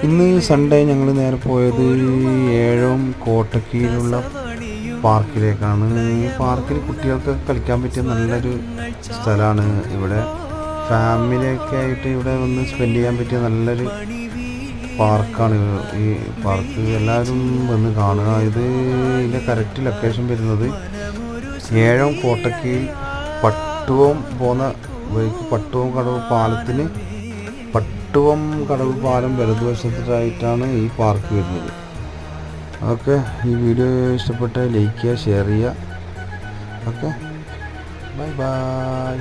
ഇന്ന് സൺഡേ ഞങ്ങൾ നേരെ പോയത് ഏഴോം കോട്ടക്കീലുള്ള പാർക്കിലേക്കാണ്. ഈ പാർക്കിൽ കുട്ടികൾക്ക് കളിക്കാൻ പറ്റിയ നല്ലൊരു സ്ഥലമാണ്. ഇവിടെ ഫാമിലിയൊക്കെ ആയിട്ട് ഇവിടെ വന്ന് സ്പെൻഡ് ചെയ്യാൻ പറ്റിയ നല്ലൊരു പാർക്കാണ്. ഈ പാർക്ക് എല്ലാവരും വന്ന് കാണുക. ഇതിൻ്റെ കറക്റ്റ് ലൊക്കേഷൻ വരുന്നത് ഏഴോം കോട്ടക്കീൽ പട്ടുവം പോകുന്ന വഴിക്ക് പട്ടുവം കടവ് പാലത്തിന് പട്ടുവം കടവ് പാലം വലതുവശത്തായിട്ടാണ് ഈ പാർക്ക് വരുന്നത്. ഓക്കെ, ഈ വീഡിയോ ഇഷ്ടപ്പെട്ടാൽ ലൈക്ക് ചെയ്യുക, ഷെയർ ചെയ്യുക. Okay, bye bye.